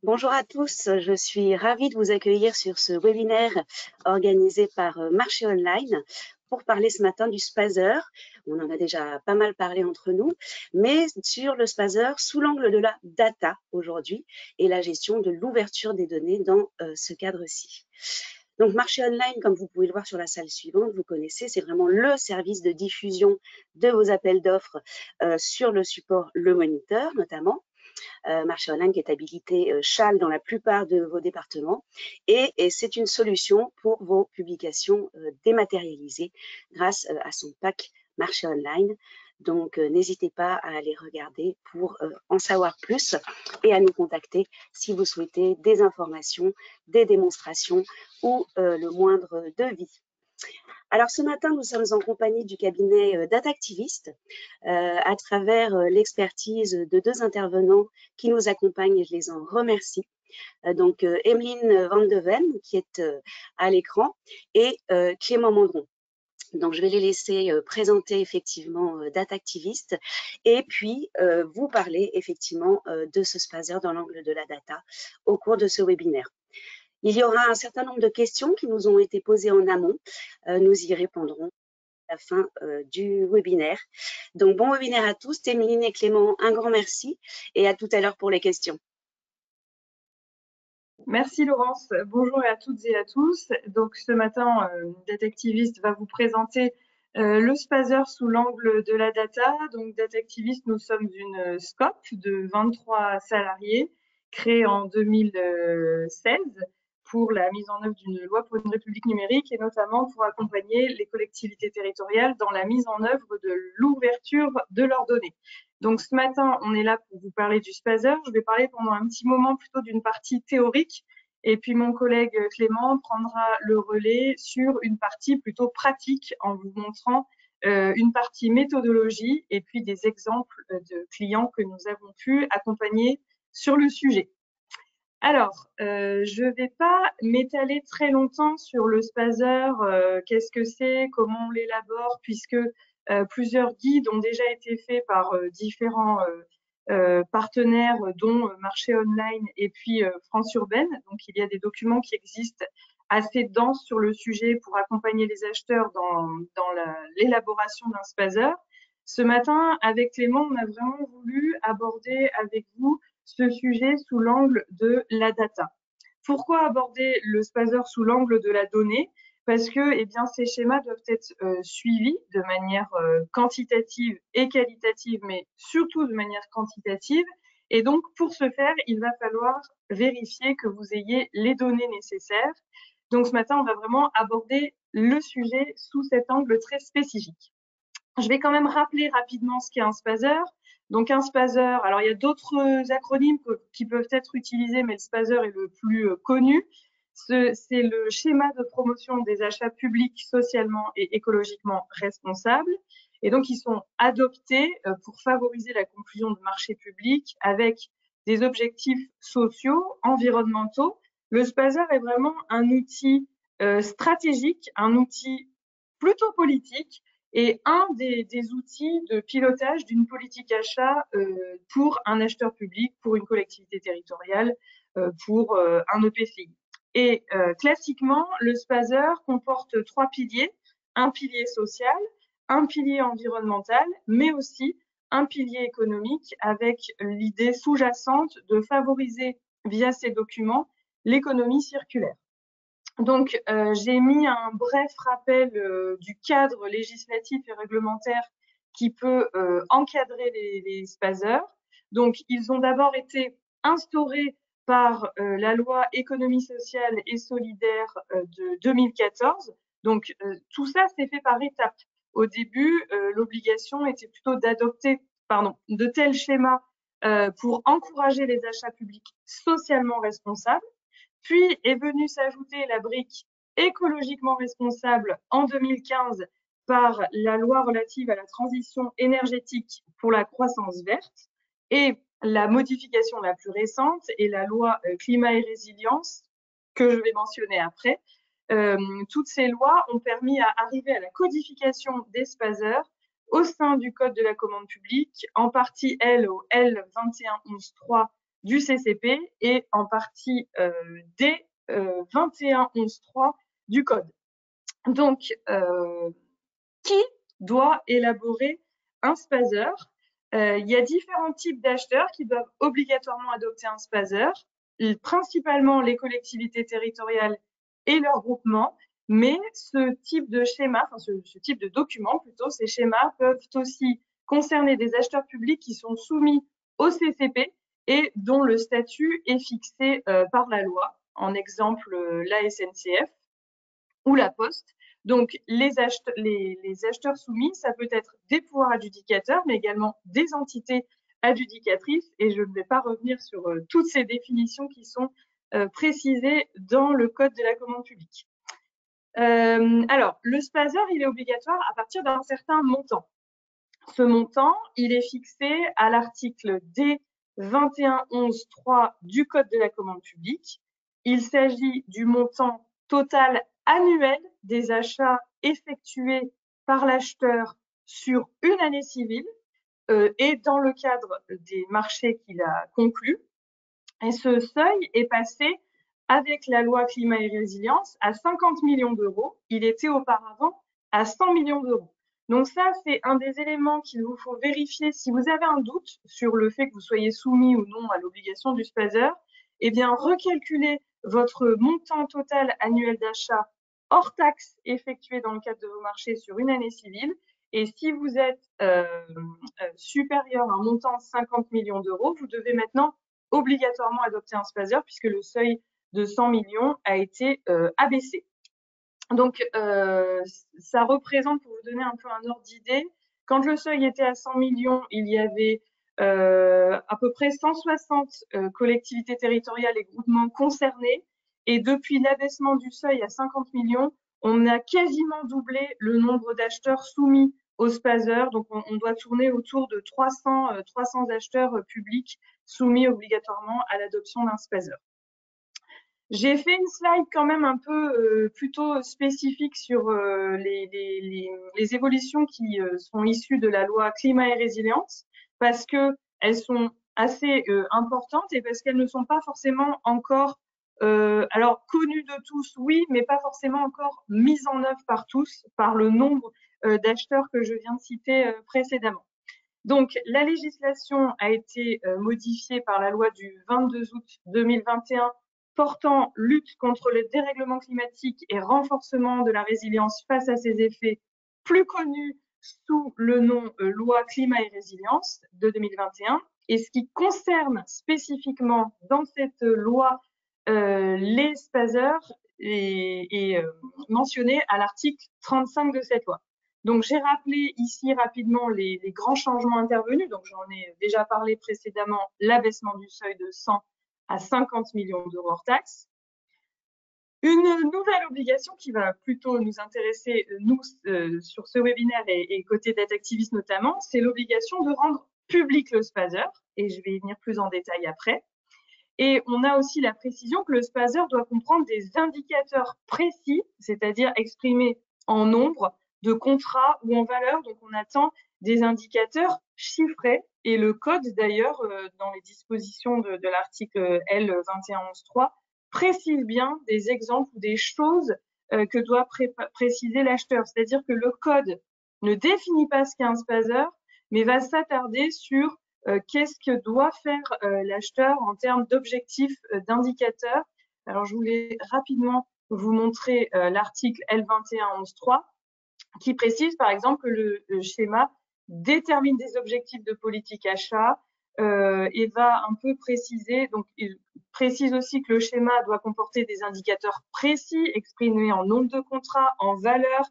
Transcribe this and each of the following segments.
Bonjour à tous, je suis ravie de vous accueillir sur ce webinaire organisé par Marché Online pour parler ce matin du Spazer. On en a déjà pas mal parlé entre nous, mais sur le Spazer sous l'angle de la data aujourd'hui et la gestion de l'ouverture des données dans ce cadre-ci. Donc Marché Online, comme vous pouvez le voir sur la salle suivante, vous connaissez, c'est vraiment le service de diffusion de vos appels d'offres sur le support Le Moniteur notamment. Marché online qui est habilité CHAL dans la plupart de vos départements et c'est une solution pour vos publications dématérialisées grâce à son pack Marché online. Donc, n'hésitez pas à aller regarder pour en savoir plus et à nous contacter si vous souhaitez des informations, des démonstrations ou le moindre devis. Alors ce matin, nous sommes en compagnie du cabinet d'Atactiviste à travers l'expertise de deux intervenants qui nous accompagnent et je les en remercie. Donc Emeline Van de Ven qui est à l'écran et Clément Mandron. Donc, je vais les laisser présenter effectivement Datactiviste et puis vous parler effectivement de ce Spazer dans l'angle de la data au cours de ce webinaire. Il y aura un certain nombre de questions qui nous ont été posées en amont. Nous y répondrons à la fin du webinaire. Donc, bon webinaire à tous. Téméline et Clément, un grand merci et à tout à l'heure pour les questions. Merci Laurence. Bonjour à toutes et à tous. Donc ce matin, Datactiviste va vous présenter le Spazer sous l'angle de la data. Donc Datactivist, nous sommes une SCOP de 23 salariés créée en 2016 pour la mise en œuvre d'une loi pour une république numérique et notamment pour accompagner les collectivités territoriales dans la mise en œuvre de l'ouverture de leurs données. Donc ce matin, on est là pour vous parler du Spazer. Je vais parler pendant un petit moment plutôt d'une partie théorique et puis mon collègue Clément prendra le relais sur une partie plutôt pratique en vous montrant une partie méthodologie et puis des exemples de clients que nous avons pu accompagner sur le sujet. Alors, je ne vais pas m'étaler très longtemps sur le Spazer, qu'est-ce que c'est, comment on l'élabore, puisque plusieurs guides ont déjà été faits par différents partenaires, dont Marché Online et puis France Urbaine. Donc, il y a des documents qui existent assez denses sur le sujet pour accompagner les acheteurs dans l'élaboration d'un Spazer. Ce matin, avec Clément, on a vraiment voulu aborder avec vous ce sujet sous l'angle de la data. Pourquoi aborder le Spazer sous l'angle de la donnée? Parce que eh bien, ces schémas doivent être suivis de manière quantitative et qualitative, mais surtout de manière quantitative. Et donc, pour ce faire, il va falloir vérifier que vous ayez les données nécessaires. Donc, ce matin, on va vraiment aborder le sujet sous cet angle très spécifique. Je vais quand même rappeler rapidement ce qu'est un Spazer. Donc un Spazer, alors il y a d'autres acronymes qui peuvent être utilisés, mais le Spazer est le plus connu. C'est le schéma de promotion des achats publics socialement et écologiquement responsables. Et donc, ils sont adoptés pour favoriser la conclusion de marchés publics avec des objectifs sociaux, environnementaux. Le Spazer est vraiment un outil stratégique, un outil plutôt politique et un des outils de pilotage d'une politique achat pour un acheteur public, pour une collectivité territoriale, pour un EPCI. Et classiquement, le Spazer comporte trois piliers, un pilier social, un pilier environnemental, mais aussi un pilier économique avec l'idée sous-jacente de favoriser via ces documents l'économie circulaire. Donc, j'ai mis un bref rappel du cadre législatif et réglementaire qui peut encadrer les Spazer. Donc, ils ont d'abord été instaurés par la loi économie sociale et solidaire de 2014. Donc, tout ça s'est fait par étapes. Au début, l'obligation était plutôt d'adopter, de tels schémas pour encourager les achats publics socialement responsables. Puis est venue s'ajouter la brique écologiquement responsable en 2015 par la loi relative à la transition énergétique pour la croissance verte et la modification la plus récente est la loi climat et résilience que je vais mentionner après. Toutes ces lois ont permis à arriver à la codification des Spazer au sein du Code de la commande publique, en partie L au L 2111.3 du CCP et en partie des 21.11.3 du code. Donc, qui doit élaborer un spazer? Il y a différents types d'acheteurs qui doivent obligatoirement adopter un spazer, principalement les collectivités territoriales et leurs groupements, mais ce type de schéma, enfin ce type de document plutôt, ces schémas peuvent aussi concerner des acheteurs publics qui sont soumis au CCP et dont le statut est fixé par la loi, en exemple la SNCF ou la Poste. Donc, les acheteurs soumis, ça peut être des pouvoirs adjudicateurs, mais également des entités adjudicatrices. Et je ne vais pas revenir sur toutes ces définitions qui sont précisées dans le Code de la commande publique. Alors, le spazer, il est obligatoire à partir d'un certain montant. Ce montant, il est fixé à l'article D 21.11.3 du Code de la commande publique. Il s'agit du montant total annuel des achats effectués par l'acheteur sur une année civile et dans le cadre des marchés qu'il a conclus. Et ce seuil est passé avec la loi climat et résilience à 50 millions d'euros. Il était auparavant à 100 millions d'euros. Donc ça, c'est un des éléments qu'il vous faut vérifier si vous avez un doute sur le fait que vous soyez soumis ou non à l'obligation du spazer. Eh bien, recalculez votre montant total annuel d'achat hors taxes effectué dans le cadre de vos marchés sur une année civile. Et si vous êtes supérieur à un montant de 50 millions d'euros, vous devez maintenant obligatoirement adopter un spazer puisque le seuil de 100 millions a été abaissé. Donc, ça représente, pour vous donner un peu un ordre d'idée, quand le seuil était à 100 millions, il y avait à peu près 160 collectivités territoriales et groupements concernés. Et depuis l'abaissement du seuil à 50 millions, on a quasiment doublé le nombre d'acheteurs soumis au spazer. Donc, on doit tourner autour de 300 acheteurs publics soumis obligatoirement à l'adoption d'un spazer. J'ai fait une slide quand même un peu plutôt spécifique sur les évolutions qui sont issues de la loi climat et résilience parce que elles sont assez importantes et parce qu'elles ne sont pas forcément encore alors connues de tous, oui, mais pas forcément encore mises en œuvre par tous, par le nombre d'acheteurs que je viens de citer précédemment. Donc, la législation a été modifiée par la loi du 22 août 2021 portant lutte contre le dérèglement climatique et renforcement de la résilience face à ses effets, plus connue sous le nom loi climat et résilience de 2021. Et ce qui concerne spécifiquement dans cette loi les spazers est mentionné à l'article 35 de cette loi. Donc, j'ai rappelé ici rapidement les grands changements intervenus. Donc, j'en ai déjà parlé précédemment, l'abaissement du seuil de 100 à 50 millions d'euros hors taxes. Une nouvelle obligation qui va plutôt nous intéresser, nous, sur ce webinaire et côté Datactivistes notamment, c'est l'obligation de rendre public le spazer. Et je vais y venir plus en détail après. Et on a aussi la précision que le spazer doit comprendre des indicateurs précis, c'est-à-dire exprimés en nombre de contrats ou en valeur. Donc, on attend des indicateurs chiffrés. Et le code, d'ailleurs, dans les dispositions de l'article L 21.11.3, précise bien des exemples ou des choses que doit préciser l'acheteur. C'est-à-dire que le code ne définit pas ce qu'est un spazer, mais va s'attarder sur qu'est-ce que doit faire l'acheteur en termes d'objectifs, d'indicateurs. Alors, je voulais rapidement vous montrer l'article L21.11.3 qui précise, par exemple, que le schéma détermine des objectifs de politique achat et va un peu préciser, donc il précise aussi que le schéma doit comporter des indicateurs précis exprimés en nombre de contrats, en valeur,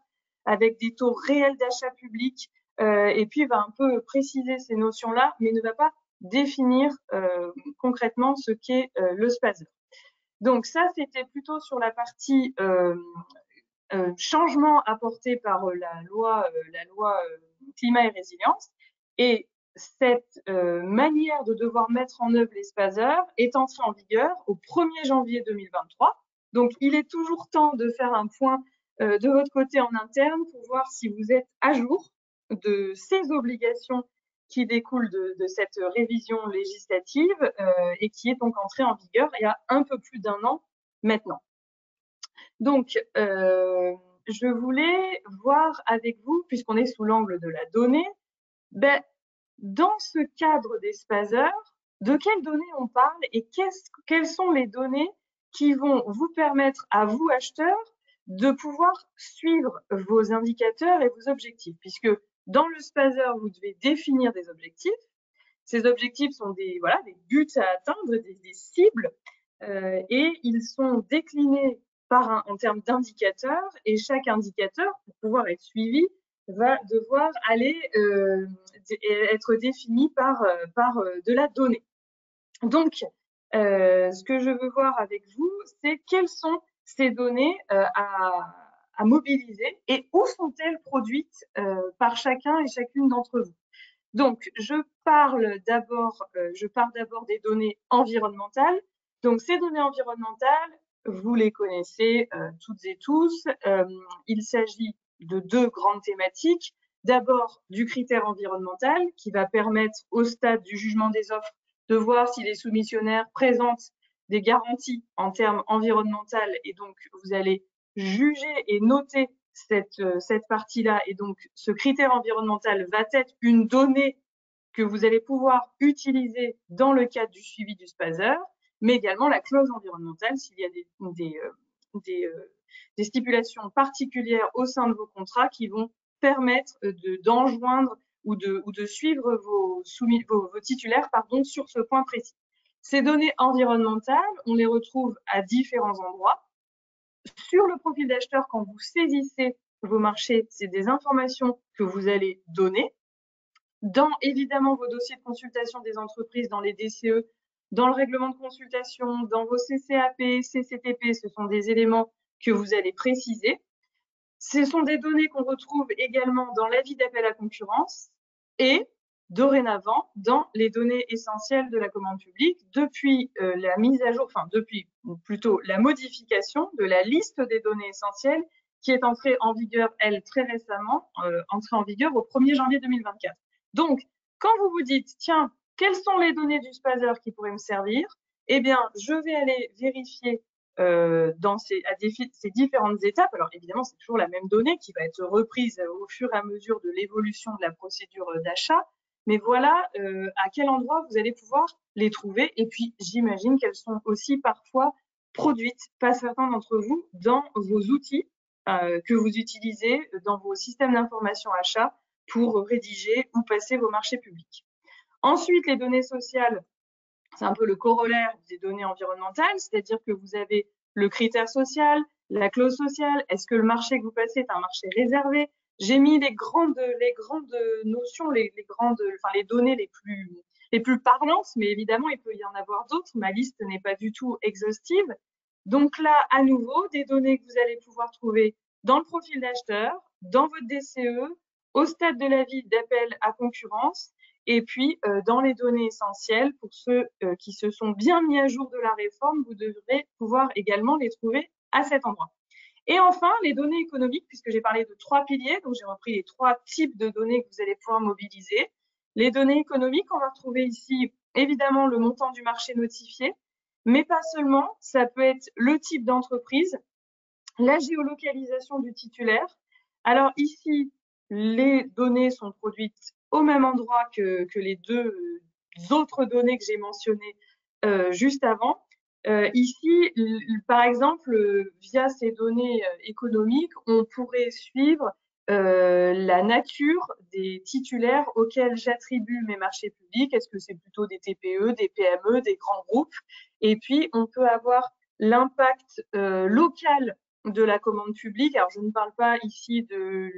avec des taux réels d'achat public, et puis va un peu préciser ces notions-là, mais ne va pas définir concrètement ce qu'est le spazer. Donc ça, c'était plutôt sur la partie changement apporté par la loi climat et résilience. Et cette manière de devoir mettre en œuvre les spazers est entrée en vigueur au 1er janvier 2023. Donc, il est toujours temps de faire un point de votre côté en interne pour voir si vous êtes à jour de ces obligations qui découle de cette révision législative et qui est donc entrée en vigueur il y a un peu plus d'un an maintenant. Donc, je voulais voir avec vous, puisqu'on est sous l'angle de la donnée, ben, dans ce cadre des spazeurs, de quelles données on parle et quelles sont les données qui vont vous permettre à vous, acheteurs, de pouvoir suivre vos indicateurs et vos objectifs, puisque dans le spazer, vous devez définir des objectifs. Ces objectifs sont des buts à atteindre, des cibles, et ils sont déclinés en termes d'indicateurs, et chaque indicateur, pour pouvoir être suivi, va devoir être défini par de la donnée. Donc, ce que je veux voir avec vous, c'est quelles sont ces données à mobiliser et où sont-elles produites par chacun et chacune d'entre vous. Donc, je pars d'abord des données environnementales. Donc, ces données environnementales, vous les connaissez toutes et tous. Il s'agit de deux grandes thématiques. D'abord, du critère environnemental qui va permettre au stade du jugement des offres de voir si les soumissionnaires présentent des garanties en termes environnementaux, et donc vous allez juger et noter cette partie-là, et donc ce critère environnemental va être une donnée que vous allez pouvoir utiliser dans le cadre du suivi du spazer, mais également la clause environnementale s'il y a des stipulations particulières au sein de vos contrats qui vont permettre d'enjoindre ou de suivre vos titulaires sur ce point précis. Ces données environnementales, on les retrouve à différents endroits. Sur le profil d'acheteur, quand vous saisissez vos marchés, c'est des informations que vous allez donner. Dans, évidemment, vos dossiers de consultation des entreprises, dans les DCE, dans le règlement de consultation, dans vos CCAP, CCTP, ce sont des éléments que vous allez préciser. Ce sont des données qu'on retrouve également dans l'avis d'appel à concurrence et, dorénavant, dans les données essentielles de la commande publique depuis la mise à jour, depuis plutôt la modification de la liste des données essentielles qui est entrée en vigueur, elle, très récemment, entrée en vigueur au 1er janvier 2024. Donc, quand vous vous dites, tiens, quelles sont les données du spazer qui pourraient me servir? Eh bien, je vais aller vérifier dans ces différentes étapes. Alors, évidemment, c'est toujours la même donnée qui va être reprise au fur et à mesure de l'évolution de la procédure d'achat. Mais voilà à quel endroit vous allez pouvoir les trouver. Et puis, j'imagine qu'elles sont aussi parfois produites par certains d'entre vous dans vos outils que vous utilisez dans vos systèmes d'information achat pour rédiger ou passer vos marchés publics. Ensuite, les données sociales, c'est un peu le corollaire des données environnementales, c'est-à-dire que vous avez le critère social, la clause sociale, est-ce que le marché que vous passez est un marché réservé? J'ai mis les grandes notions, les données les plus parlantes, mais évidemment, il peut y en avoir d'autres. Ma liste n'est pas du tout exhaustive. Donc là, à nouveau, des données que vous allez pouvoir trouver dans le profil d'acheteur, dans votre DCE, au stade de l'avis d'appel à concurrence, et puis dans les données essentielles, pour ceux qui se sont bien mis à jour de la réforme, vous devrez pouvoir également les trouver à cet endroit. Et enfin, les données économiques, puisque j'ai parlé de 3 piliers, donc j'ai repris les 3 types de données que vous allez pouvoir mobiliser. Les données économiques, on va retrouver ici évidemment le montant du marché notifié, mais pas seulement, ça peut être le type d'entreprise, la géolocalisation du titulaire. Alors ici, les données sont produites au même endroit que les deux autres données que j'ai mentionnées juste avant. Ici, par exemple, via ces données économiques, on pourrait suivre la nature des titulaires auxquels j'attribue mes marchés publics. Est-ce que c'est plutôt des TPE, des PME, des grands groupes? Et puis, on peut avoir l'impact local de la commande publique. Alors, je ne parle pas ici de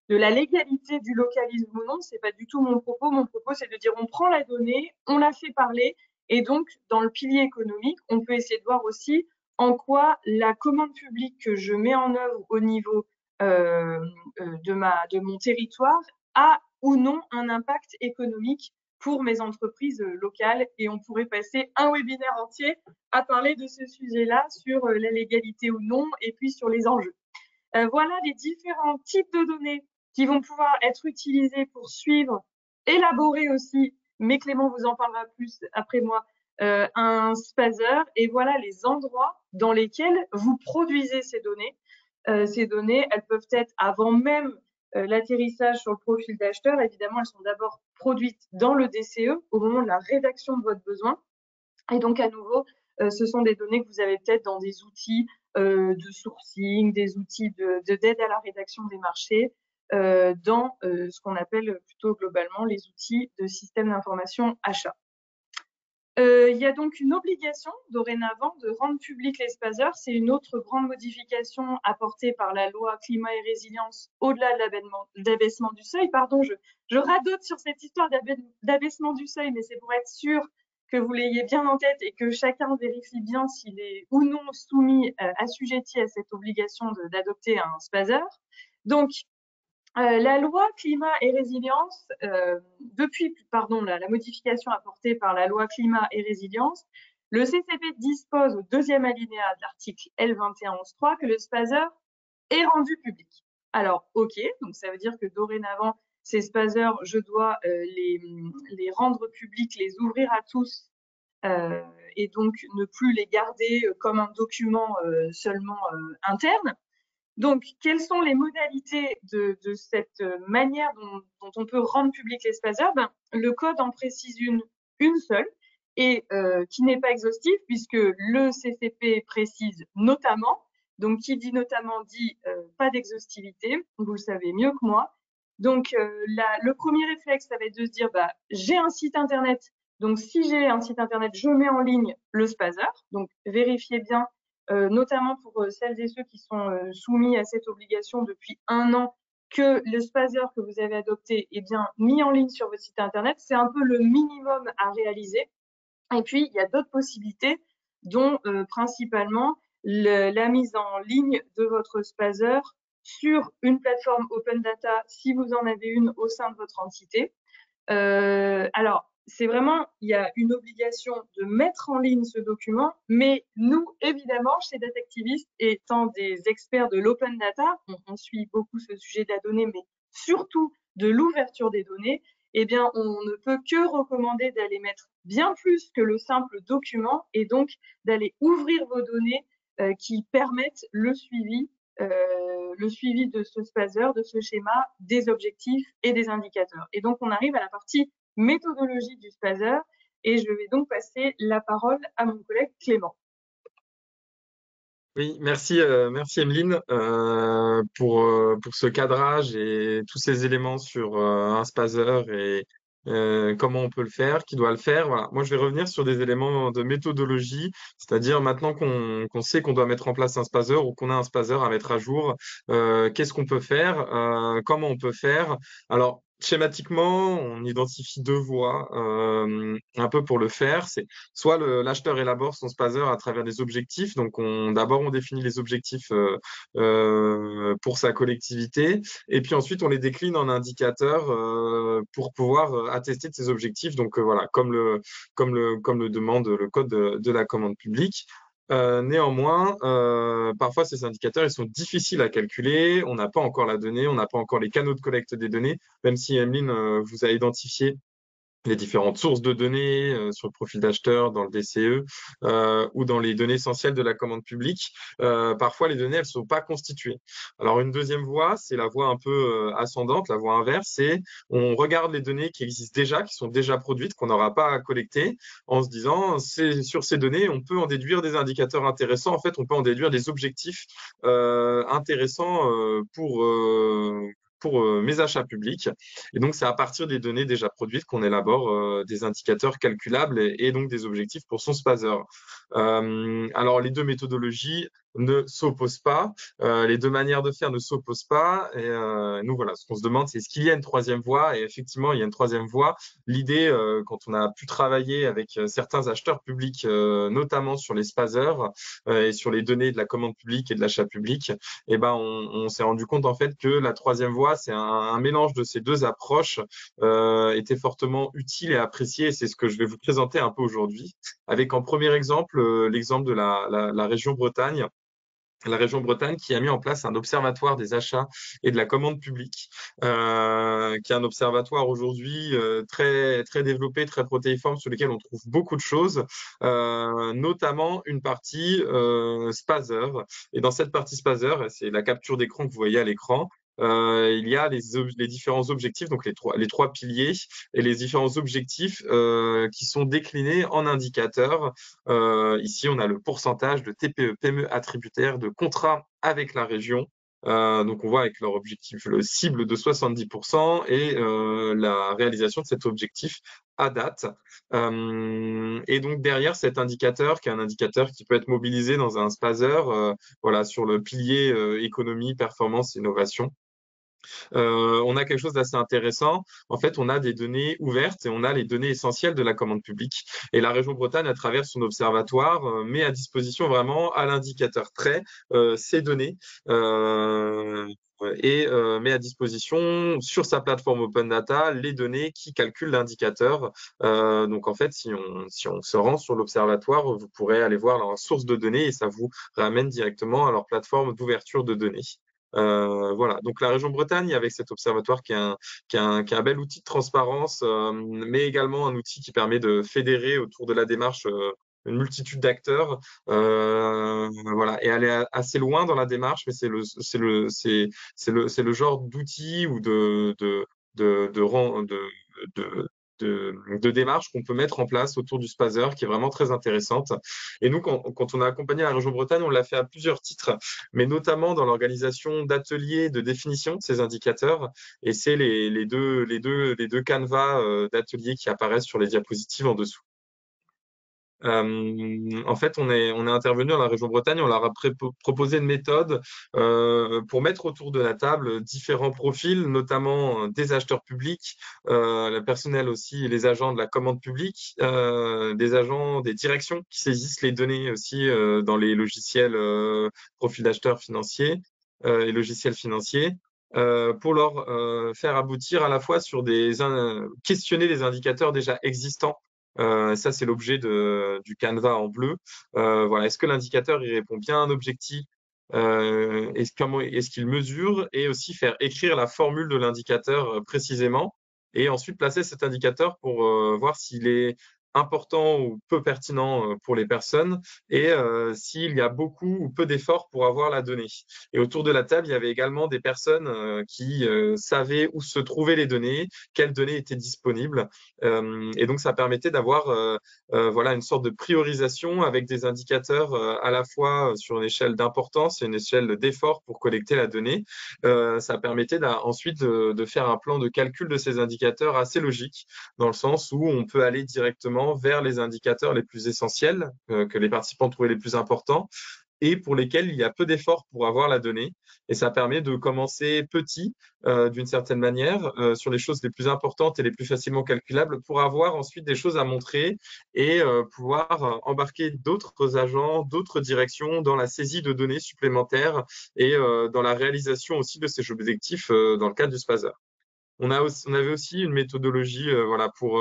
la légalité du localisme ou non, c'est pas du tout mon propos. Mon propos, c'est de dire on prend la donnée, on la fait parler, et donc, dans le pilier économique, on peut essayer de voir aussi en quoi la commande publique que je mets en œuvre au niveau de mon territoire a ou non un impact économique pour mes entreprises locales. Et on pourrait passer un webinaire entier à parler de ce sujet-là, sur la légalité ou non, et puis sur les enjeux. Voilà les différents types de données qui vont pouvoir être utilisées pour suivre élaboré aussi, mais Clément vous en parlera plus après moi, un spazer. Et voilà les endroits dans lesquels vous produisez ces données. Ces données, elles peuvent être avant même l'atterrissage sur le profil d'acheteur. Évidemment, elles sont d'abord produites dans le DCE au moment de la rédaction de votre besoin. Et donc, à nouveau, ce sont des données que vous avez peut-être dans des outils de sourcing, des outils d'aide à la rédaction des marchés, dans ce qu'on appelle plutôt globalement les outils de système d'information achat. Il y a donc une obligation dorénavant de rendre public les spazers. C'est une autre grande modification apportée par la loi climat et résilience au-delà de l'abaissement du seuil. Pardon, je radote sur cette histoire d'abaissement du seuil, mais c'est pour être sûr que vous l'ayez bien en tête et que chacun vérifie bien s'il est ou non soumis, assujetti à cette obligation d'adopter un spazer. Donc, la loi climat et résilience, depuis la modification apportée par la loi climat et résilience, le CCP dispose au deuxième alinéa de l'article L2111.3 que le spazer est rendu public. Alors, ok, donc ça veut dire que dorénavant, ces spazers, je dois les rendre publics, les ouvrir à tous, et donc ne plus les garder comme un document seulement interne. Donc, quelles sont les modalités de cette manière dont on peut rendre public les spazers? Le code en précise une seule et qui n'est pas exhaustive puisque le CCP précise notamment. Donc, qui dit notamment dit pas d'exhaustivité. Vous le savez mieux que moi. Donc, le premier réflexe, ça va être de se dire, j'ai un site internet. Donc, si j'ai un site internet, je mets en ligne le spazer. Donc, vérifiez bien notamment pour celles et ceux qui sont soumis à cette obligation depuis 1 an, que le spazer que vous avez adopté est bien mis en ligne sur votre site internet. C'est un peu le minimum à réaliser. Et puis, il y a d'autres possibilités, dont principalement la mise en ligne de votre spazer sur une plateforme open data, si vous en avez une au sein de votre entité. Alors, c'est vraiment, il y a une obligation de mettre en ligne ce document, mais nous, évidemment, chez Datactivist, étant des experts de l'open data, on suit beaucoup ce sujet de la donnée, mais surtout de l'ouverture des données, eh bien, on ne peut que recommander d'aller mettre bien plus que le simple document et donc d'aller ouvrir vos données qui permettent le suivi de ce spazer, de ce schéma, des objectifs et des indicateurs. Et donc, on arrive à la partie méthodologie du spazer et je vais donc passer la parole à mon collègue Clément. Oui, merci Emeline pour ce cadrage et tous ces éléments sur un spazer et comment on peut le faire, qui doit le faire. Voilà. Moi, je vais revenir sur des éléments de méthodologie, c'est-à-dire maintenant qu'on sait qu'on doit mettre en place un spazer ou qu'on a un spazer à mettre à jour, qu'est-ce qu'on peut faire, comment on peut faire. Alors, schématiquement, on identifie deux voies un peu pour le faire. C'est soit l'acheteur élabore son spazer à travers des objectifs. Donc, d'abord, on définit les objectifs pour sa collectivité. Et puis ensuite, on les décline en indicateurs pour pouvoir attester de ces objectifs. Donc, voilà, comme le demande le code de la commande publique. Néanmoins, parfois ces indicateurs ils sont difficiles à calculer. On n'a pas encore la donnée, on n'a pas encore les canaux de collecte des données, même si Emeline vous a identifié les différentes sources de données sur le profil d'acheteur, dans le DCE ou dans les données essentielles de la commande publique. Parfois, les données, elles sont pas constituées. Alors, une deuxième voie, c'est la voie un peu ascendante, la voie inverse, c'est on regarde les données qui existent déjà, qui sont déjà produites, qu'on n'aura pas à collecter, en se disant, sur ces données, on peut en déduire des indicateurs intéressants. En fait, on peut en déduire des objectifs intéressants pour mes achats publics. Et donc, c'est à partir des données déjà produites qu'on élabore des indicateurs calculables et donc des objectifs pour son spazer. Alors, les deux méthodologies ne s'opposent pas. Les deux manières de faire ne s'opposent pas. Et nous, voilà, ce qu'on se demande, c'est est-ce qu'il y a une troisième voie? Et effectivement, il y a une troisième voie. L'idée, quand on a pu travailler avec certains acheteurs publics, notamment sur les spazers et sur les données de la commande publique et de l'achat public, eh ben, on s'est rendu compte en fait que la troisième voie, c'est un mélange de ces deux approches était fortement utile et apprécié. Et c'est ce que je vais vous présenter un peu aujourd'hui, avec en premier exemple l'exemple de la région Bretagne, la région Bretagne qui a mis en place un observatoire des achats et de la commande publique, qui est un observatoire aujourd'hui très très développé, très protéiforme, sur lequel on trouve beaucoup de choses, notamment une partie Spazer. Et dans cette partie Spazer, c'est la capture d'écran que vous voyez à l'écran. Il y a les différents objectifs, donc les trois piliers et les différents objectifs qui sont déclinés en indicateurs. Ici, on a le pourcentage de TPE, PME attributaires de contrats avec la région. Donc, on voit avec leur objectif le cible de 70% et la réalisation de cet objectif à date. Et donc, derrière cet indicateur, qui est un indicateur qui peut être mobilisé dans un spazer, voilà, sur le pilier économie, performance, innovation. On a quelque chose d'assez intéressant. En fait, on a des données ouvertes et on a les données essentielles de la commande publique. Et la région Bretagne, à travers son observatoire, met à disposition vraiment à l'indicateur près ces données. Met à disposition sur sa plateforme Open Data les données qui calculent l'indicateur. Donc en fait, si on se rend sur l'observatoire, vous pourrez aller voir leur source de données et ça vous ramène directement à leur plateforme d'ouverture de données. Voilà. Donc la région Bretagne, avec cet observatoire qui est un bel outil de transparence, mais également un outil qui permet de fédérer autour de la démarche une multitude d'acteurs, voilà, et aller assez loin dans la démarche, mais c'est le genre d'outil ou de, de démarche qu'on peut mettre en place autour du Spazer, qui est vraiment très intéressante. Et nous, quand on a accompagné la région Bretagne, on l'a fait à plusieurs titres, mais notamment dans l'organisation d'ateliers de définition de ces indicateurs. Et c'est les deux canevas d'ateliers qui apparaissent sur les diapositives en dessous. En fait, on est intervenu dans la région Bretagne, on leur a proposé une méthode pour mettre autour de la table différents profils, notamment des acheteurs publics, le personnel aussi, les agents de la commande publique, des agents des directions qui saisissent les données aussi dans les logiciels profils d'acheteurs financiers et logiciels financiers. Pour leur faire aboutir à la fois sur questionner les indicateurs déjà existants. Ça, c'est l'objet du canevas en bleu. Voilà, est-ce que l'indicateur il répond bien à un objectif? Comment est-ce qu'il mesure? Et aussi faire écrire la formule de l'indicateur précisément. Et ensuite placer cet indicateur pour voir s'il est important ou peu pertinent pour les personnes et s'il y a beaucoup ou peu d'efforts pour avoir la donnée. Et autour de la table, il y avait également des personnes qui savaient où se trouvaient les données, quelles données étaient disponibles. Et donc, ça permettait d'avoir voilà, une sorte de priorisation avec des indicateurs à la fois sur une échelle d'importance et une échelle d'effort pour collecter la donnée. Ça permettait ensuite de faire un plan de calcul de ces indicateurs assez logique, dans le sens où on peut aller directement vers les indicateurs les plus essentiels, que les participants trouvaient les plus importants, et pour lesquels il y a peu d'efforts pour avoir la donnée. Et ça permet de commencer petit, d'une certaine manière, sur les choses les plus importantes et les plus facilement calculables, pour avoir ensuite des choses à montrer et pouvoir embarquer d'autres agents, d'autres directions dans la saisie de données supplémentaires et dans la réalisation aussi de ces objectifs dans le cadre du Spazer. On avait aussi une méthodologie voilà, pour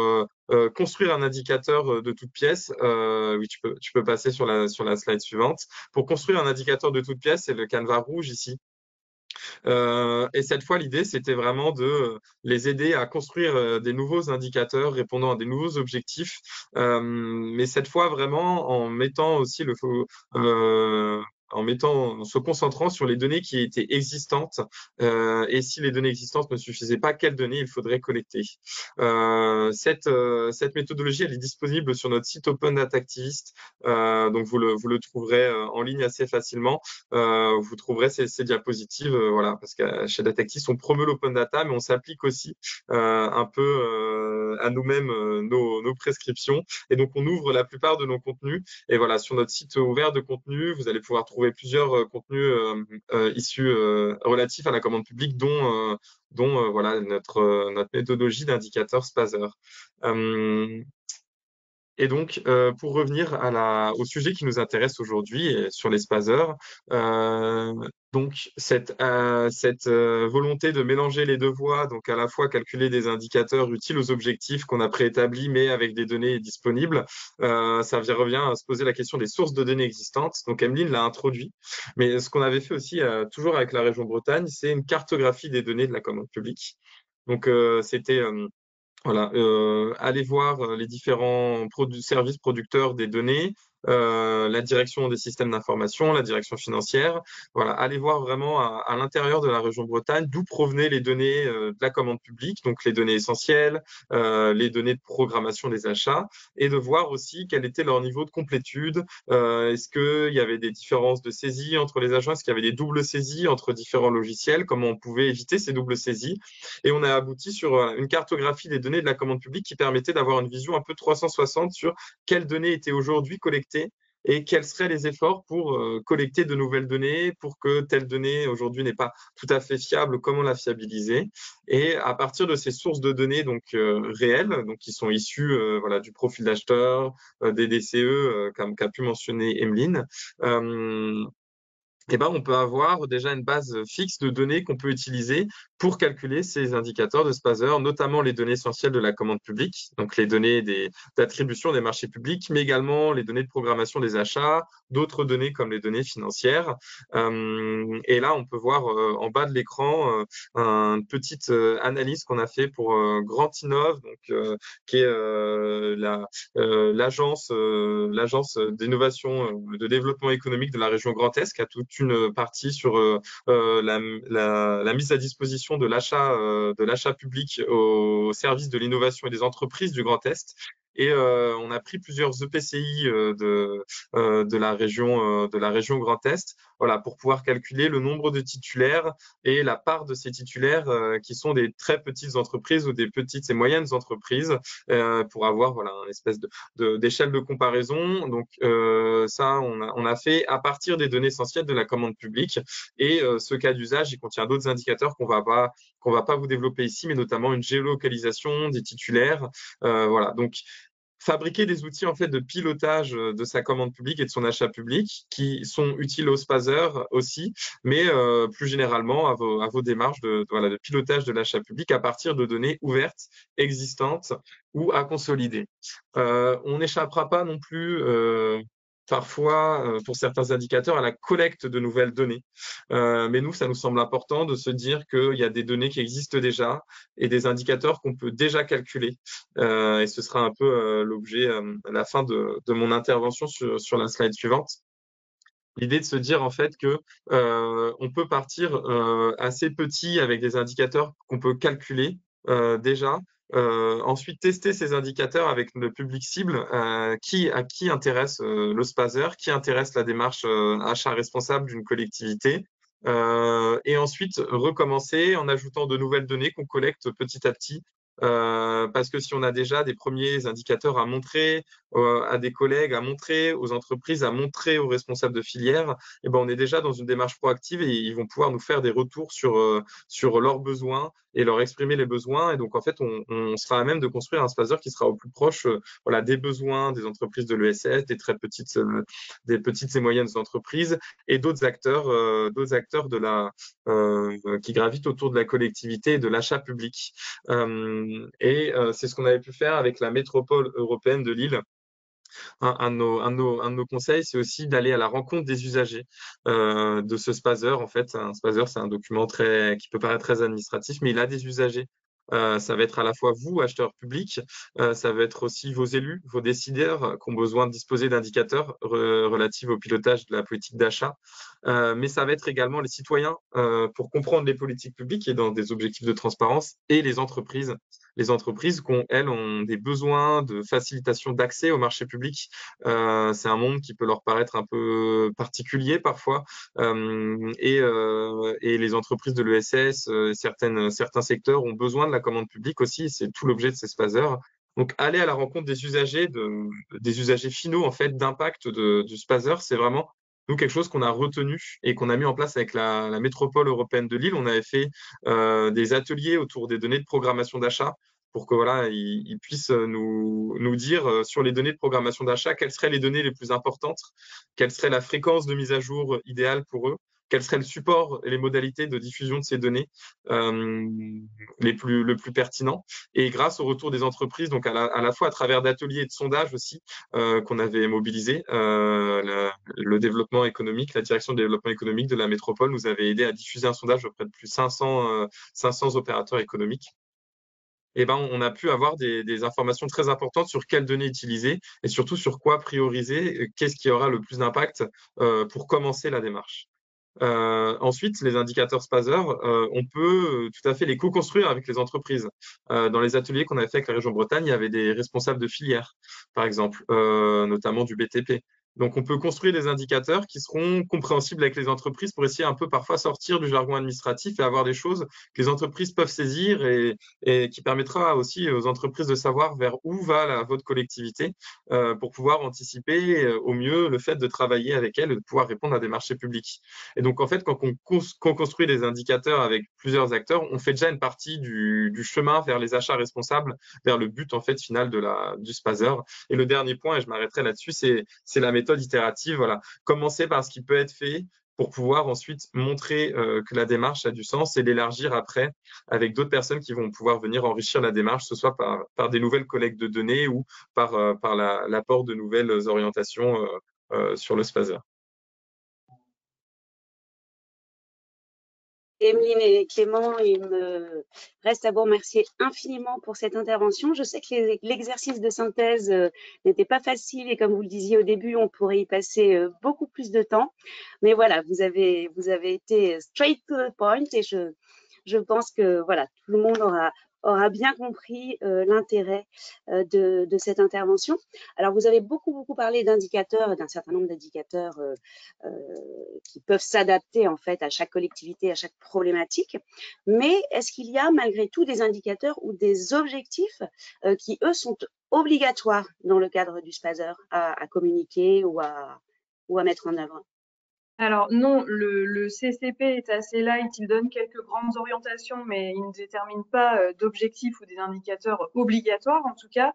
construire un indicateur de toute pièce. Oui, tu peux passer sur la slide suivante. Pour construire un indicateur de toute pièce, c'est le canevas rouge ici. Et cette fois, l'idée, c'était vraiment de les aider à construire des nouveaux indicateurs répondant à des nouveaux objectifs, mais cette fois vraiment en mettant aussi en se concentrant sur les données qui étaient existantes. Et si les données existantes ne suffisaient pas, quelles données il faudrait collecter. Cette méthodologie, elle est disponible sur notre site Open Data Activist, donc vous le trouverez en ligne assez facilement. Vous trouverez ces diapositives, voilà, parce que chez Datactis, on promeut l'open data, mais on s'applique aussi un peu à nous-mêmes nos prescriptions. Et donc, on ouvre la plupart de nos contenus. Et voilà, sur notre site ouvert de contenu, vous allez pouvoir trouver plusieurs contenus issus relatifs à la commande publique, dont voilà, notre méthodologie d'indicateur Spazer. Et donc, pour revenir au sujet qui nous intéresse aujourd'hui sur les spazeurs, donc cette volonté de mélanger les deux voies, donc à la fois calculer des indicateurs utiles aux objectifs qu'on a préétablis, mais avec des données disponibles, revient à se poser la question des sources de données existantes. Donc, Emeline l'a introduit. Mais ce qu'on avait fait aussi, toujours avec la région Bretagne, c'est une cartographie des données de la commande publique. Donc, c'était voilà, aller voir les différents services producteurs des données, la direction des systèmes d'information, la direction financière. Voilà, aller voir vraiment à l'intérieur de la région Bretagne d'où provenaient les données de la commande publique, donc les données essentielles, les données de programmation des achats, et de voir aussi quel était leur niveau de complétude. Est-ce qu'il y avait des différences de saisie entre les agents? Est-ce qu'il y avait des doubles saisies entre différents logiciels? Comment on pouvait éviter ces doubles saisies? Et on a abouti sur une cartographie des données de la commande publique qui permettait d'avoir une vision un peu 360 sur quelles données étaient aujourd'hui collectées et quels seraient les efforts pour collecter de nouvelles données, pour que telle donnée aujourd'hui n'est pas tout à fait fiable, comment la fiabiliser. Et à partir de ces sources de données donc réelles, donc qui sont issues voilà du profil d'acheteur, des DCE, comme qu'a pu mentionner Emeline, eh ben, on peut avoir déjà une base fixe de données qu'on peut utiliser pour calculer ces indicateurs de Spazer, notamment les données essentielles de la commande publique, donc les données d'attribution des marchés publics, mais également les données de programmation des achats, d'autres données comme les données financières. Et là, on peut voir en bas de l'écran une petite analyse qu'on a fait pour Grand Innov, donc, qui est l'agence d'innovation de développement économique de la région Grand Est, qui a toute une partie sur la mise à disposition de l'achat public au service de l'innovation et des entreprises du Grand Est. Et on a pris plusieurs EPCI de la région Grand Est, voilà, pour pouvoir calculer le nombre de titulaires et la part de ces titulaires qui sont des très petites entreprises ou des petites et moyennes entreprises, pour avoir voilà une espèce d'échelle de comparaison. Donc ça, on a fait à partir des données essentielles de la commande publique. Et ce cas d'usage, il contient d'autres indicateurs qu'on va pas vous développer ici, mais notamment une géolocalisation des titulaires. Voilà. Donc fabriquer des outils en fait de pilotage de sa commande publique et de son achat public qui sont utiles aux spazeurs aussi, mais plus généralement à vos démarches voilà, de pilotage de l'achat public à partir de données ouvertes, existantes ou à consolider. On n'échappera pas non plus parfois, pour certains indicateurs, à la collecte de nouvelles données. Mais nous, ça nous semble important de se dire qu'il y a des données qui existent déjà et des indicateurs qu'on peut déjà calculer. Et ce sera un peu l'objet, la fin de mon intervention sur la slide suivante. L'idée de se dire en fait que on peut partir assez petit avec des indicateurs qu'on peut calculer déjà. Ensuite, tester ces indicateurs avec le public cible, à qui intéresse le spazer, qui intéresse la démarche achat responsable d'une collectivité. Et ensuite, recommencer en ajoutant de nouvelles données qu'on collecte petit à petit. Parce que si on a déjà des premiers indicateurs à montrer à des collègues, à montrer aux entreprises, à montrer aux responsables de filière, eh ben, on est déjà dans une démarche proactive et ils vont pouvoir nous faire des retours sur leurs besoins et leur exprimer les besoins. Et donc, en fait, on sera à même de construire un spazer qui sera au plus proche voilà, des besoins des entreprises de l'ESS, des petites et moyennes entreprises et d'autres acteurs qui gravitent autour de la collectivité et de l'achat public. C'est ce qu'on avait pu faire avec la métropole européenne de Lille. Un de nos conseils, c'est aussi d'aller à la rencontre des usagers de ce spazer. En fait, un spazer, c'est un document qui peut paraître très administratif, mais il a des usagers. Ça va être à la fois vous, acheteurs publics, ça va être aussi vos élus, vos décideurs qui ont besoin de disposer d'indicateurs relatifs au pilotage de la politique d'achat. Mais ça va être également les citoyens pour comprendre les politiques publiques et dans des objectifs de transparence et les entreprises. Les entreprises, elles, ont des besoins de facilitation d'accès au marché public. C'est un monde qui peut leur paraître un peu particulier parfois. Et les entreprises de l'ESS, certains secteurs ont besoin de la commande publique aussi. C'est tout l'objet de ces spazers. Donc, aller à la rencontre des usagers, des usagers finaux en fait d'impact du spazer, c'est vraiment nous quelque chose qu'on a retenu et qu'on a mis en place avec la métropole européenne de Lille. On avait fait des ateliers autour des données de programmation d'achat pour que voilà, ils puissent nous dire sur les données de programmation d'achat, quelles seraient les données les plus importantes, quelle serait la fréquence de mise à jour idéale pour eux, quel serait le support et les modalités de diffusion de ces données le plus pertinent. Et grâce au retour des entreprises, donc à la fois à travers d'ateliers et de sondages aussi qu'on avait mobilisés, le développement économique, la direction du développement économique de la métropole nous avait aidé à diffuser un sondage auprès de plus de 500 opérateurs économiques. Et ben, on a pu avoir des informations très importantes sur quelles données utiliser et surtout sur quoi prioriser, qu'est-ce qui aura le plus d'impact pour commencer la démarche. Ensuite, les indicateurs Spazer, on peut tout à fait les co-construire avec les entreprises. Dans les ateliers qu'on avait fait avec la région Bretagne, il y avait des responsables de filières, par exemple, notamment du BTP. Donc, on peut construire des indicateurs qui seront compréhensibles avec les entreprises pour essayer un peu parfois sortir du jargon administratif et avoir des choses que les entreprises peuvent saisir et qui permettra aussi aux entreprises de savoir vers où va votre collectivité pour pouvoir anticiper au mieux le fait de travailler avec elle et de pouvoir répondre à des marchés publics. Et donc, en fait, quand on construit des indicateurs avec plusieurs acteurs, on fait déjà une partie du chemin vers les achats responsables, vers le but en fait final du Spazer. Et le dernier point, et je m'arrêterai là-dessus, c'est la méthode itérative. Voilà, commencer par ce qui peut être fait pour pouvoir ensuite montrer que la démarche a du sens et l'élargir après avec d'autres personnes qui vont pouvoir venir enrichir la démarche, ce soit par des nouvelles collectes de données ou par l'apport de nouvelles orientations sur le Spazer. Emeline et Clément, il me reste à vous remercier infiniment pour cette intervention. Je sais que l'exercice de synthèse n'était pas facile et comme vous le disiez au début, on pourrait y passer beaucoup plus de temps. Mais voilà, vous avez été straight to the point et je pense que voilà, tout le monde aura bien compris l'intérêt de cette intervention. Alors, vous avez beaucoup parlé d'indicateurs, d'un certain nombre d'indicateurs qui peuvent s'adapter en fait à chaque collectivité, à chaque problématique. Mais est-ce qu'il y a malgré tout des indicateurs ou des objectifs qui, eux, sont obligatoires dans le cadre du Spazer à communiquer ou à mettre en œuvre? Alors non, le CCP est assez light, il donne quelques grandes orientations, mais il ne détermine pas d'objectifs ou des indicateurs obligatoires en tout cas.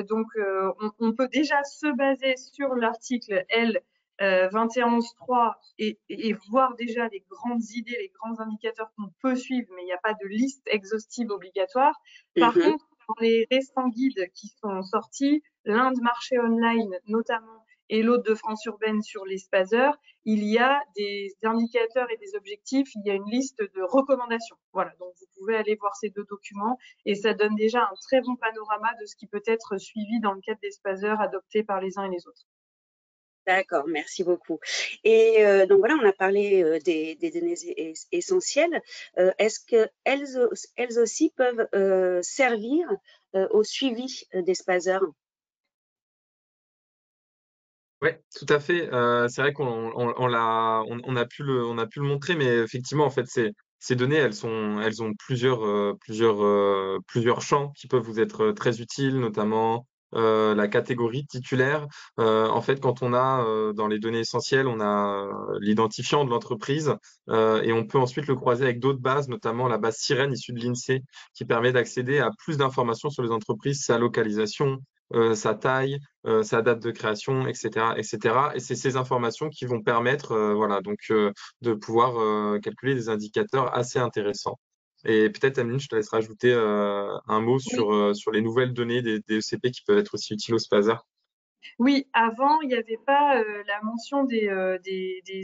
Donc on peut déjà se baser sur l'article L 2111.3 et voir déjà les grandes idées, les grands indicateurs qu'on peut suivre, mais il n'y a pas de liste exhaustive obligatoire. Par contre, dans les récents guides qui sont sortis, l'un de marché online notamment et l'autre de France Urbaine sur les Spazers, il y a des indicateurs et des objectifs, il y a une liste de recommandations. Voilà, donc vous pouvez aller voir ces deux documents et ça donne déjà un très bon panorama de ce qui peut être suivi dans le cadre des Spazers adoptés par les uns et les autres. D'accord, merci beaucoup. Et donc voilà, on a parlé des données essentielles. Est-ce qu'elles aussi peuvent servir au suivi des Spazers? Oui, tout à fait. C'est vrai on a pu le montrer, mais effectivement, en fait, ces données, elles ont plusieurs champs qui peuvent vous être très utiles, notamment la catégorie titulaire. En fait, quand on a dans les données essentielles, on a l'identifiant de l'entreprise et on peut ensuite le croiser avec d'autres bases, notamment la base Sirène issue de l'INSEE, qui permet d'accéder à plus d'informations sur les entreprises, sa localisation, sa taille, sa date de création, etc., etc. Et c'est ces informations qui vont permettre, voilà, donc de pouvoir calculer des indicateurs assez intéressants. Et peut-être, Ameline, je te laisse rajouter un mot Oui. sur les nouvelles données des ECP qui peuvent être aussi utiles au Spazer. Oui, avant, il n'y avait pas la mention des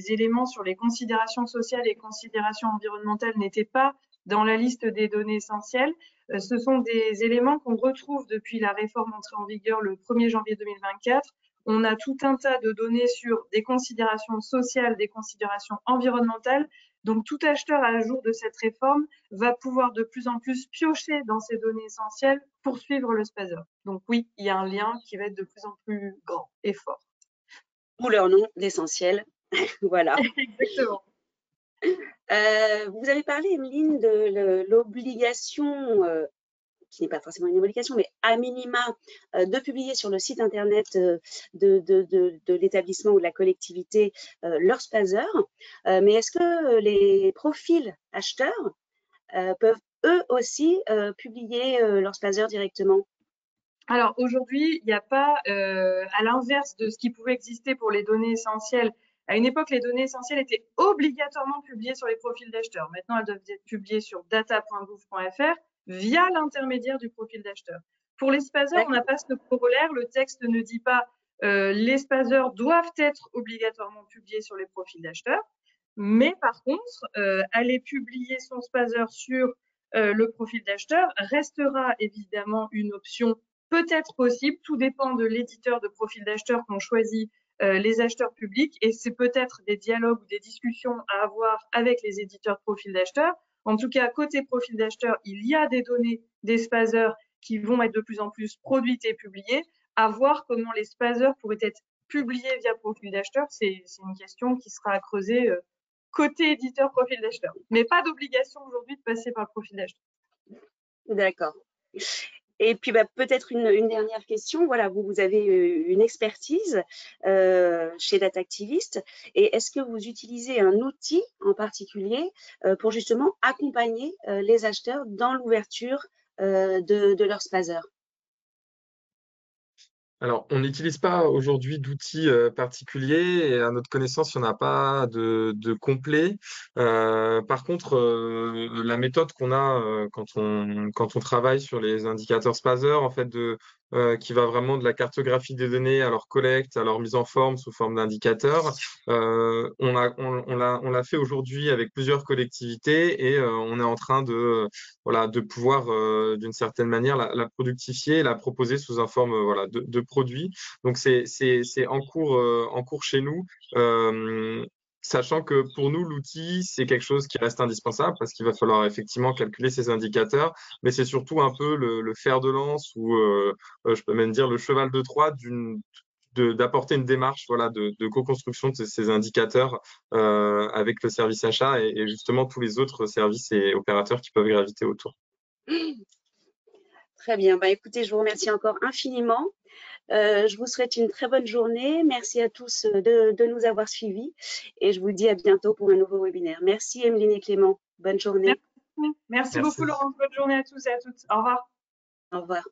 éléments sur les considérations sociales et considérations environnementales n'était pas dans la liste des données essentielles. Ce sont des éléments qu'on retrouve depuis la réforme entrée en vigueur le 1er janvier 2024. On a tout un tas de données sur des considérations sociales, des considérations environnementales. Donc, tout acheteur à jour de cette réforme va pouvoir de plus en plus piocher dans ces données essentielles pour suivre le Spazer. Donc oui, il y a un lien qui va être de plus en plus grand et fort. Ou leur nom d'essentiel. Voilà. Exactement. Vous avez parlé, Emeline, de l'obligation, qui n'est pas forcément une obligation, mais à minima, de publier sur le site internet de l'établissement ou de la collectivité leur Spazer. Mais est-ce que les profils acheteurs peuvent eux aussi publier leur spazer directement? Alors aujourd'hui, il n'y a pas, à l'inverse de ce qui pouvait exister pour les données essentielles. À une époque, les données essentielles étaient obligatoirement publiées sur les profils d'acheteurs. Maintenant, elles doivent être publiées sur data.gouv.fr via l'intermédiaire du profil d'acheteur. Pour les spazeurs, on n'a pas ce corollaire. Le texte ne dit pas les spazeurs doivent être obligatoirement publiés sur les profils d'acheteurs. Mais par contre, aller publier son spazer sur le profil d'acheteur restera évidemment une option peut-être possible, tout dépend de l'éditeur de profil d'acheteur qu'ont choisi les acheteurs publics et c'est peut-être des dialogues ou des discussions à avoir avec les éditeurs de profil d'acheteur. En tout cas, côté profil d'acheteur, il y a des données des spazeurs qui vont être de plus en plus produites et publiées. À voir comment les spazeurs pourraient être publiés via profil d'acheteur, c'est une question qui sera à creuser côté éditeur profil d'acheteur. Mais pas d'obligation aujourd'hui de passer par le profil d'acheteur. D'accord. Et puis peut-être une dernière question. Voilà, vous avez une expertise chez Data Activist. Et est-ce que vous utilisez un outil en particulier pour justement accompagner les acheteurs dans l'ouverture de leur spazer? Alors, on n'utilise pas aujourd'hui d'outils particuliers et à notre connaissance, il n'y en a pas de complet. Par contre, la méthode qu'on a quand on travaille sur les indicateurs spazer, en fait, qui va vraiment de la cartographie des données à leur collecte, à leur mise en forme sous forme d'indicateurs, on l'a fait aujourd'hui avec plusieurs collectivités et on est en train de pouvoir d'une certaine manière la productifier et la proposer sous une forme de produit. Donc c'est en cours chez nous. Sachant que pour nous, l'outil, c'est quelque chose qui reste indispensable parce qu'il va falloir effectivement calculer ces indicateurs, mais c'est surtout un peu le fer de lance ou je peux même dire le cheval de Troie d'apporter une démarche de co-construction de ces indicateurs avec le service achat et justement tous les autres services et opérateurs qui peuvent graviter autour. Très bien. Écoutez, je vous remercie encore infiniment. Je vous souhaite une très bonne journée. Merci à tous de nous avoir suivis et je vous dis à bientôt pour un nouveau webinaire. Merci Emeline et Clément. Bonne journée. Merci beaucoup Laurence. Bonne journée à tous et à toutes. Au revoir. Au revoir.